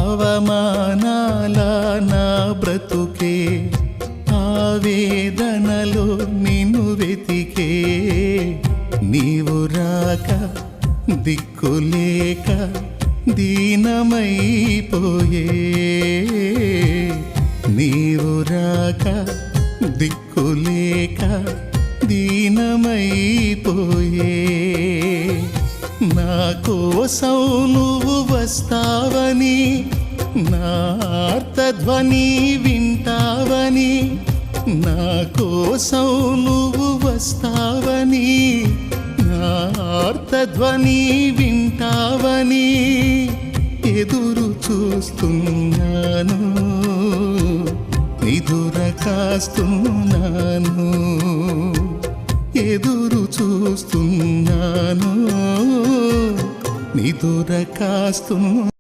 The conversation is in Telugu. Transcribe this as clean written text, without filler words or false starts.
అవమానాల నా బ్రతుకే ఆవేదనలో నిన్ను వెతికే నీవు రాక దిక్కులేక దీనమైపోయే నీవు రాక దిక్కులేక దీనమైపోయే నా కోసం నువ్వు వస్తావని నా ఆర్తధ్వని వింటావని నా కోసం నువ్వు వస్తావని నా ఆర్తధ్వని వింటావని ఎదురు చూస్తున్నాను నిదుర కాస్తున్నాను ఎదురు చూస్తున్నాను నిదుర కాస్తున్నాను